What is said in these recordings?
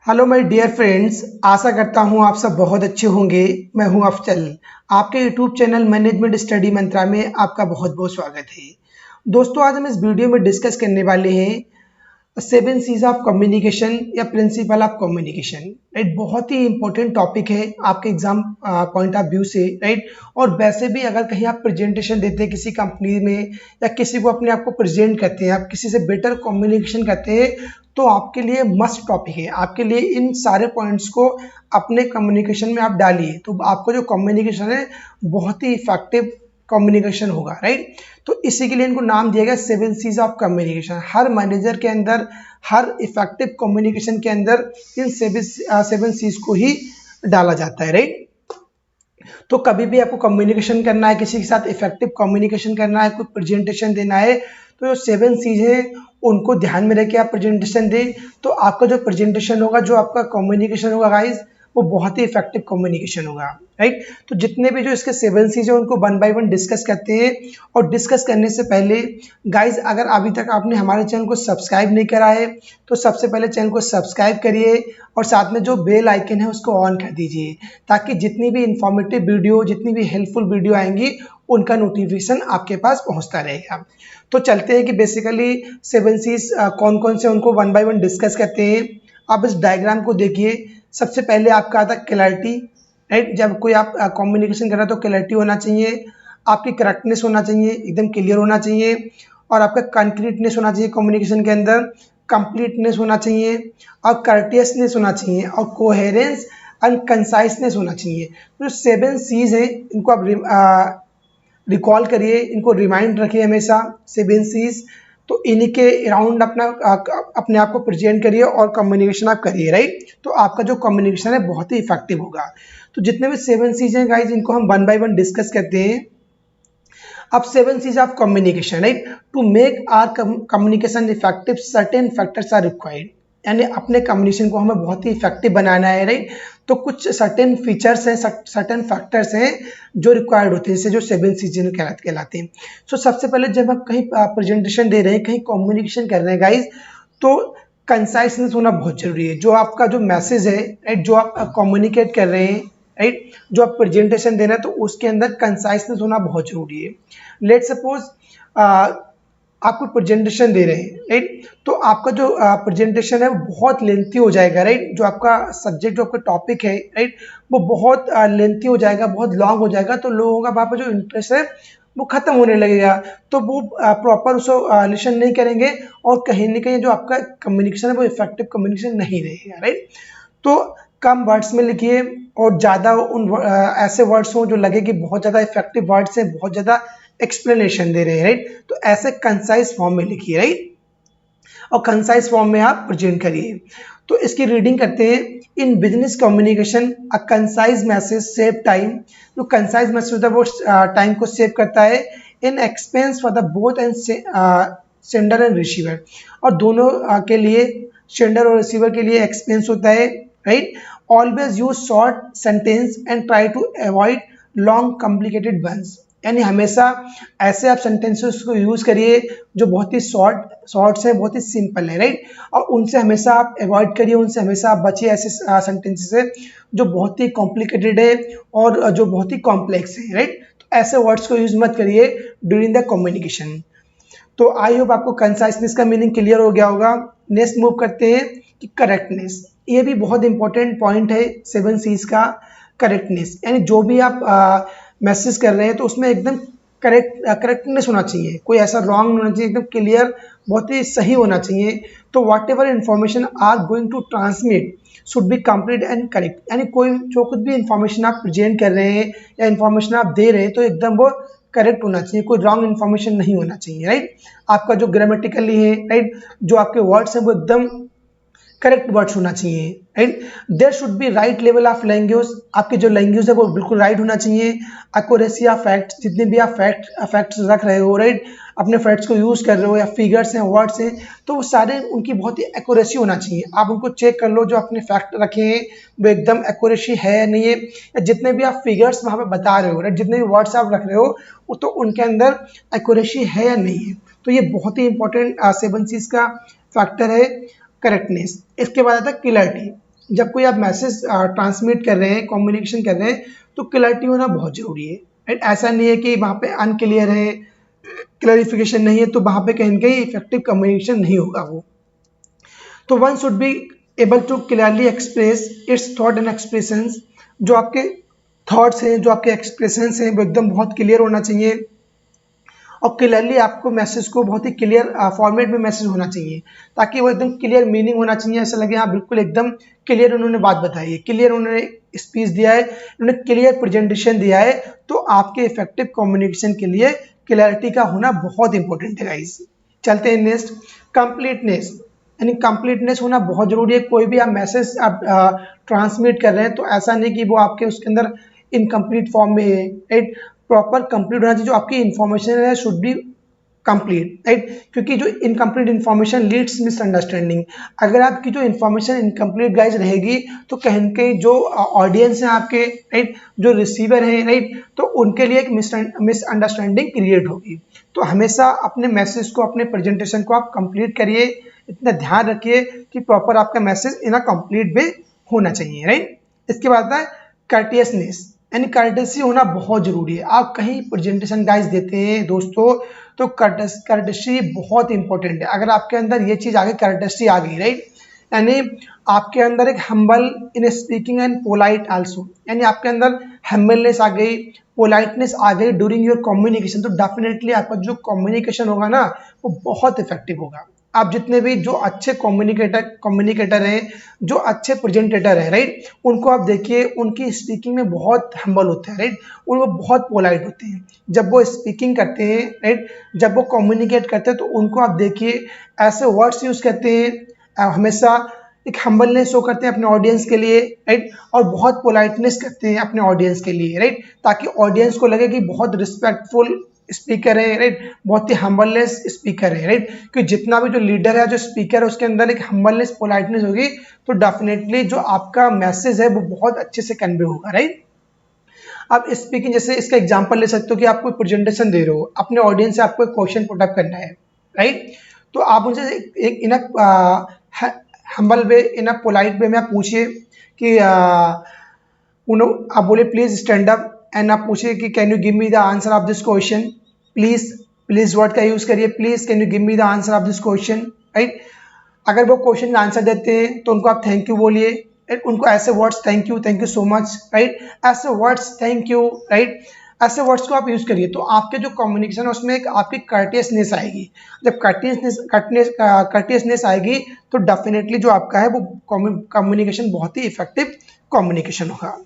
Hello my dear friends, आशा करता हूँ आप सब बहुत अच्छे होंगे। मैं हूँ अफजल। आपके यूट्यूब चैनल मैनेजमेंट स्टडी मंत्रा में आपका बहुत बहुत स्वागत है। दोस्तों, आज हम इस वीडियो में डिस्कस करने वाले हैं सेवन सीज ऑफ कम्युनिकेशन या प्रिंसिपल ऑफ कम्युनिकेशन। राइट, बहुत ही इंपॉर्टेंट टॉपिक है आपके एग्जाम पॉइंट ऑफ व्यू से। राइट, और वैसे भी अगर कहीं आप प्रेजेंटेशन देते हैं किसी कंपनी में या किसी को अपने आप को प्रेजेंट करते हैं, आप किसी से बेटर कम्युनिकेशन करते हैं, तो आपके लिए मस्ट टॉपिक है। आपके लिए इन सारे पॉइंट्स को अपने कम्युनिकेशन में आप डालिए, तो आपको जो कम्युनिकेशन है बहुत ही इफेक्टिव कम्युनिकेशन होगा। राइट, तो इसी के लिए इनको नाम दिया गया सेवन सीज ऑफ कम्युनिकेशन। हर मैनेजर के अंदर, हर इफेक्टिव कम्युनिकेशन के अंदर इन सेवन सीज को ही डाला जाता है। राइट, तो कभी भी आपको कम्युनिकेशन करना है, किसी के साथ इफेक्टिव कम्युनिकेशन करना है, कोई प्रेजेंटेशन देना है, तो जो सेवन सीज है उनको ध्यान में रख के आप प्रेजेंटेशन दें, तो आपका जो प्रेजेंटेशन होगा, जो आपका कम्युनिकेशन होगा गाइज, वो बहुत ही इफेक्टिव कम्युनिकेशन होगा। राइट, तो जितने भी जो इसके सेवन सीज है उनको वन बाय वन डिस्कस करते हैं। और डिस्कस करने से पहले गाइज, अगर अभी तक आपने हमारे चैनल को सब्सक्राइब नहीं करा है तो सबसे पहले चैनल को सब्सक्राइब करिए और साथ में जो बेल आइकन है उसको ऑन कर दीजिए, ताकि जितनी भी इंफॉर्मेटिव वीडियो, जितनी भी हेल्पफुल वीडियो आएंगी उनका नोटिफिकेशन आपके पास पहुंचता रहेगा। तो चलते हैं कि बेसिकली सेवन सीज कौन कौन से, उनको वन बाय वन डिस्कस करते हैं। आप इस डायग्राम को देखिए। सबसे पहले आपका आता है क्लैरिटी। राइट, जब कोई आप कम्युनिकेशन कर रहा है तो क्लैरिटी होना चाहिए, आपकी करेक्टनेस होना चाहिए, एकदम क्लियर होना चाहिए, और आपका कंक्रीटनेस होना चाहिए कम्युनिकेशन के अंदर, कंप्लीटनेस होना चाहिए, और कर्टियसनेस होना चाहिए, और कोहेरेंस एंड कंसाइसनेस होना चाहिए। तो सेवन सीज है, इनको आप रिकॉल करिए, इनको रिमाइंड रखिए हमेशा, सेवन सीज। तो इन्हीं के अराउंड अपने आप को प्रेजेंट करिए और कम्युनिकेशन आप करिए। राइट, तो आपका जो कम्युनिकेशन है बहुत ही इफेक्टिव होगा। तो जितने भी सेवन सीज हैं गाइज, इनको हम वन बाय वन डिस्कस करते हैं। अब seven Cs of communication. Right, to make our communication effective certain factors are required. यानी अपने कम्युनिकेशन को हमें बहुत ही इफेक्टिव बनाना है। राइट, तो कुछ सर्टेन फीचर्स हैं, सर्टेन फैक्टर्स हैं जो रिक्वायर्ड होते हैं, जैसे जो सेवन सीज कहलाते हैं। सो सबसे पहले जब हम कहीं प्रेजेंटेशन दे रहे हैं, कहीं कम्युनिकेशन कर रहे हैं गाइज, तो कंसाइसनेस होना बहुत जरूरी है। जो आपका जो मैसेज है, राइट, जो आप कम्युनिकेट कर रहे हैं, राइट, जो आप प्रेजेंटेशन दे रहे हैं, तो उसके अंदर कंसाइसनेस होना बहुत जरूरी है। लेट सपोज आप कोई प्रेजेंटेशन दे रहे हैं, राइट, तो आपका जो प्रेजेंटेशन है वो बहुत लेंथी हो जाएगा। राइट, जो आपका सब्जेक्ट, जो आपका टॉपिक है, राइट, वो बहुत लेंथी हो जाएगा, बहुत लॉन्ग हो जाएगा, तो लोगों का वहाँ पर जो इंटरेस्ट है वो खत्म होने लगेगा, तो वो प्रॉपर उसको लिसन नहीं करेंगे, और कहीं ना कहीं जो आपका कम्युनिकेशन है वो इफेक्टिव कम्युनिकेशन नहीं रहेगा। राइट, तो कम वर्ड्स में लिखिए, और ज़्यादा ऐसे वर्ड्स हों जो लगे कि बहुत ज़्यादा इफेक्टिव वर्ड्स हैं, बहुत ज़्यादा एक्सप्लेनेशन दे रहे हैं। राइट, तो ऐसे कंसाइज फॉर्म में लिखिए। राइट, और कंसाइज फॉर्म में आप प्रेजेंट करिए। तो इसकी रीडिंग करते हैं। In business communication a concise message save time. जो कंसाइज मैसेज होता है वो टाइम को सेव करता है। इन expense for the both and sender and receiver, और दोनों के लिए, सेंडर और रिसीवर के लिए एक्सपेंस होता है। Right, always use short sentence and try to avoid long complicated ones. यानी हमेशा ऐसे आप सेंटेंसेस को यूज करिए जो बहुत ही शॉर्ट्स है, बहुत ही सिंपल है। राइट, और उनसे हमेशा आप अवॉइड करिए, उनसे हमेशा आप बचिए ऐसे सेंटेंसेस से जो बहुत ही कॉम्प्लिकेटेड है और जो बहुत ही कॉम्प्लेक्स है। राइट, तो ऐसे वर्ड्स को यूज मत करिए ड्यूरिंग द कम्युनिकेशन। तो आई होप आपको कंसाइसनेस का मीनिंग क्लियर हो गया होगा। नेक्स्ट मूव करते हैं कि करेक्टनेस। ये भी बहुत इंपॉर्टेंट पॉइंट है सेवन सीज का, करेक्टनेस। यानी जो भी आप मैसेज कर रहे हैं तो उसमें एकदम करेक्टनेस होना चाहिए, कोई ऐसा रॉन्ग नहीं होना चाहिए, एकदम क्लियर, बहुत ही सही होना चाहिए। तो whatever information are going to transmit should be complete and correct. यानी कोई जो कुछ भी इंफॉर्मेशन आप प्रेजेंट कर रहे हैं या इंफॉर्मेशन आप दे रहे हैं, तो एकदम वो करेक्ट होना चाहिए, कोई रॉन्ग इन्फॉर्मेशन नहीं होना चाहिए। राइट, आपका जो ग्रामेटिकली है, राइट, जो आपके वर्ड्स हैं वो एकदम करेक्ट वर्ड्स होना चाहिए। Right, there should be right level of language. आपकी जो लैंग्वेज है वो बिल्कुल राइट होना चाहिए। एक्यूरेसी ऑफ फैक्ट्स, जितने भी आप फैक्ट्स रख रहे हो, राइट, अपने फैक्ट्स को यूज कर रहे हो, या फिगर्स हैं, वर्ड्स हैं, तो वो सारे उनकी बहुत ही एक्यूरेसी होना चाहिए। आप उनको चेक कर लो, जो अपने फैक्ट रखे हैं वो एकदम एक्यूरेसी है या नहीं है, या जितने भी आप फिगर्स वहाँ पे बता रहे हो, राइट, जितने भी वर्ड्स आप रख रहे हो, वो तो उनके अंदर एक्यूरेसी है या नहीं है। तो ये बहुत ही इंपॉर्टेंट सेवन सीज का फैक्टर है, करेक्टनेस। इसके बाद आता है क्लैरिटी। जब कोई आप मैसेज ट्रांसमिट कर रहे हैं, कम्युनिकेशन कर रहे हैं, तो क्लैरिटी होना बहुत ज़रूरी है, राइट। ऐसा नहीं है कि वहाँ पे अनक्लियर है, क्लैरिफिकेशन नहीं है, तो वहाँ पे कहीं न कहीं इफेक्टिव कम्युनिकेशन नहीं होगा वो। तो one should be able to clearly express its thought and expressions. जो आपके थॉट्स हैं, जो आपके एक्सप्रेशंस हैं, वो एकदम बहुत क्लियर होना चाहिए, और क्लियरली आपको मैसेज को बहुत ही क्लियर फॉर्मेट में मैसेज होना चाहिए, ताकि वो एकदम क्लियर मीनिंग होना चाहिए, ऐसा लगे हाँ बिल्कुल एकदम क्लियर उन्होंने बात बताई है, क्लियर उन्होंने स्पीच दिया है, उन्होंने क्लियर प्रेजेंटेशन दिया है। तो आपके इफेक्टिव कम्युनिकेशन के लिए क्लैरिटी का होना बहुत इंपॉर्टेंट है गाइस। चलते हैं नेक्स्ट, कंप्लीटनेस। यानी कंप्लीटनेस होना बहुत जरूरी है। कोई भी आप मैसेज आप ट्रांसमिट कर रहे हैं, तो ऐसा नहीं कि वो आपके उसके अंदर इनकम्प्लीट फॉर्म में है, राइट। प्रॉपर कंप्लीट होना चाहिए, जो आपकी इंफॉर्मेशन है शुड बी कंप्लीट, राइट। क्योंकि जो इनकम्प्लीट इन्फॉर्मेशन लीड्स मिसअंडरस्टैंडिंग। अगर आपकी जो इन्फॉर्मेशन इनकम्प्लीट गाइज रहेगी, तो कहीं न कहीं जो ऑडियंस है आपके, राइट, जो रिसीवर हैं, राइट, तो उनके लिए एक मिसअंडरस्टैंडिंग क्रिएट होगी। तो हमेशा अपने मैसेज को, अपने प्रेजेंटेशन को आप कंप्लीट करिए, इतना ध्यान रखिए कि प्रॉपर आपका मैसेज इन अ कंप्लीट वे होना चाहिए, राइट। इसके बाद है कर्टियसनेस, यानी कर्टेसी होना बहुत जरूरी है। आप कहीं प्रेजेंटेशन गाइज देते हैं दोस्तों, तो कर्टेसी बहुत इंपॉर्टेंट है। अगर आपके अंदर ये चीज आ गई, कर्टेसी आ गई, राइट, यानी आपके अंदर एक humble in speaking and polite also, यानी आपके अंदर हम्बलनेस आ गई, पोलाइटनेस आ गई ड्यूरिंग योर कम्युनिकेशन, तो डेफिनेटली आपका जो कम्युनिकेशन होगा ना, वो बहुत इफेक्टिव होगा। आप जितने भी जो अच्छे कम्युनिकेटर हैं, जो अच्छे प्रेजेंटेटर हैं, राइट, उनको आप देखिए, उनकी स्पीकिंग में बहुत हम्बल होते हैं, राइट, और वो बहुत पोलाइट होते हैं। जब वो स्पीकिंग करते हैं, राइट, जब वो कम्युनिकेट करते हैं, तो उनको आप देखिए ऐसे वर्ड्स यूज करते हैं, हमेशा एक हम्बलनेस शो करते हैं अपने ऑडियंस के लिए, राइट, और बहुत पोलाइटनेस करते हैं अपने ऑडियंस के लिए, राइट, ताकि ऑडियंस को लगे कि बहुत रिस्पेक्टफुल स्पीकर है, राइट, बहुत ही हम्बलनेस स्पीकर है, राइट। कि जितना भी जो लीडर है, जो स्पीकर है, उसके अंदर एक हम्बलनेस पोलाइटनेस होगी, तो डेफिनेटली जो आपका मैसेज है वो बहुत अच्छे से कन्वे होगा, राइट। आप स्पीकिंग, जैसे इसका एग्जांपल ले सकते हो कि आप कोई प्रेजेंटेशन दे रहे हो, अपने ऑडियंस से आपको एक क्वेश्चन पुट अप करना है, राइट, तो आप उनसे एक इन हम्बल वे, इन पोलाइट वे में आप पूछिए कि आप बोले प्लीज स्टैंड अप, एंड आप पूछिए कि can you give me the answer of this question, please, please word का यूज करिए, please can you give me the answer of this question, right. अगर वो क्वेश्चन का आंसर देते हैं, तो उनको आप थैंक यू बोलिए, राइट, उनको ऐसे words thank you so much, right, ऐसे वर्ड्स थैंक यू, राइट, ऐसे वर्ड्स को आप यूज करिए। तो आपके जो कम्युनिकेशन है उसमें एक आपकी कर्टियसनेस आएगी। जब कर्टियसनेस आएगी, तो डेफिनेटली जो आपका है वो कम्युनिकेशन बहुत ही इफेक्टिव कम्युनिकेशन होगा।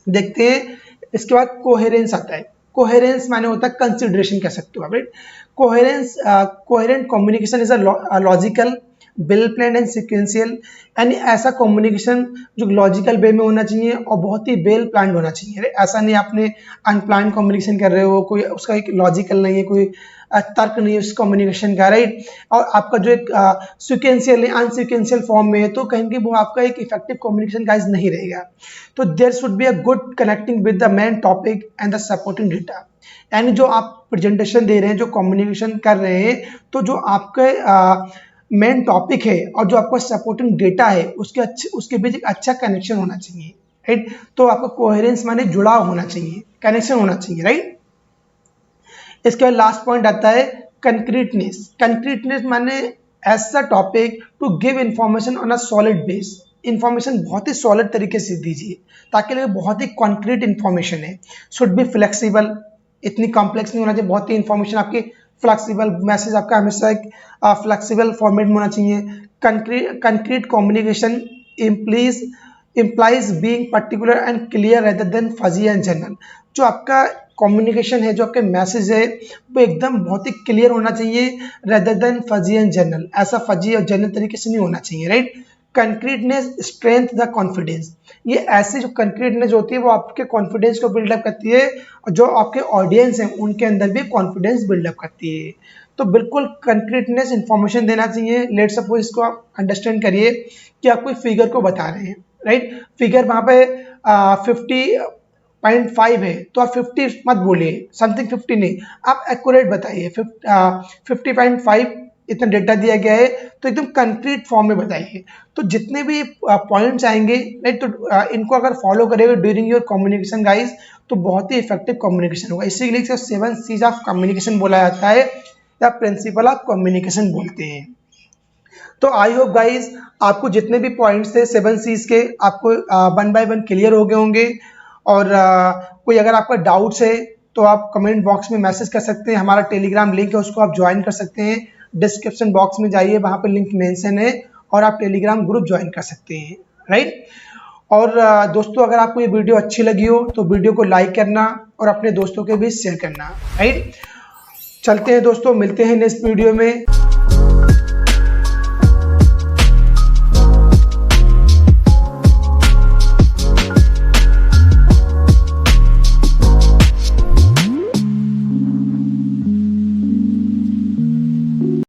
देखते हैं इसके बाद कोहेरेंस आता है। कोहेरेंस माने होता है कंसिडरेशन, कह सकते हो आप, right. Coherence, coherent communication is a logical, well planned and sequential, यानी ऐसा कम्युनिकेशन जो लॉजिकल वे में होना चाहिए और बहुत ही वेल प्लान्ड होना चाहिए, राइट। ऐसा नहीं आपने अनप्लान कम्युनिकेशन कर रहे हो, कोई उसका एक लॉजिकल नहीं है, कोई तर्क नहीं है उस कम्युनिकेशन का, राइट, और आपका जो एक सिक्वेंशियल अनसिक्वेंशियल फॉर्म में है, तो कहीं कि वो आपका एक इफेक्टिव कम्युनिकेशन गाइज नहीं रहेगा। तो there should be a good connecting with the main topic and the supporting data, यानी जो आप प्रेजेंटेशन दे रहे हैं, जो कम्युनिकेशन कर रहे हैं, तो जो आपके मेन टॉपिक है और जो आपका सपोर्टिंग डेटा है, उसके बीच एक अच्छा कनेक्शन होना चाहिए, राइट। तो आपका कोहेरेंस माने जुड़ाव होना चाहिए, कनेक्शन होना चाहिए, राइट। इसके बाद लास्ट पॉइंट आता है कंक्रीटनेस। कंक्रीटनेस माने ऐसा topic to give information on a solid base, information बहुत ही सॉलिड तरीके से दीजिए, ताकि लगे बहुत ही कॉन्क्रीट इंफॉर्मेशन है। शुड बी फ्लेक्सिबल, इतनी कॉम्प्लेक्स नहीं होना चाहिए, बहुत ही इंफॉर्मेशन आपकी फ्लेक्सिबल, मैसेज आपका हमेशा एक फ्लेक्सिबल फॉर्मेट में होना चाहिए। Concrete communication implies being particular and clear rather than fuzzy and general। जो आपका कम्युनिकेशन है, जो आपके मैसेज है, वो एकदम बहुत ही क्लियर होना चाहिए, rather than fuzzy and general, ऐसा फजी और जनरल तरीके से नहीं होना चाहिए, right. Concreteness strength the confidence, ये ऐसी जो कंक्रीटनेस होती है वो आपके कॉन्फिडेंस को बिल्डअप करती है, और जो आपके ऑडियंस हैं उनके अंदर भी कॉन्फिडेंस बिल्डअप करती है। तो बिल्कुल कंक्रीटनेस इंफॉर्मेशन देना चाहिए। लेट सपोज इसको आप अंडरस्टैंड करिए कि आप कोई फिगर को बता रहे हैं, राइट, फिगर वहाँ पे 50.5 है, तो आप 50 मत बोलिए, समथिंग 50 नहीं, आप एक्यूरेट बताइए 50.5 इतना डेटा दिया गया है, तो एकदम कंक्रीट फॉर्म में बताइए। तो जितने भी पॉइंट्स आएंगे राइट, तो इनको अगर फॉलो करेंगे ड्यूरिंग योर कम्युनिकेशन गाइस, तो बहुत ही इफेक्टिव कम्युनिकेशन होगा। इसीलिए 7 C's ऑफ कम्युनिकेशन बोला जाता है या प्रिंसिपल ऑफ कम्युनिकेशन बोलते हैं। तो आई होप गाइज आपको जितने भी पॉइंट्स थे 7 C's के, आपको 1 by 1 क्लियर हो गए होंगे। और कोई अगर आपका डाउट्स है तो आप कमेंट बॉक्स में मैसेज कर सकते हैं। हमारा टेलीग्राम लिंक है, उसको आप ज्वाइन कर सकते हैं। डिस्क्रिप्शन बॉक्स में जाइए, वहाँ पर लिंक मेंशन है और आप टेलीग्राम ग्रुप ज्वाइन कर सकते हैं, राइट। और दोस्तों अगर आपको ये वीडियो अच्छी लगी हो तो वीडियो को लाइक करना और अपने दोस्तों के बीच शेयर करना, राइट। चलते हैं दोस्तों, मिलते हैं नेक्स्ट वीडियो में।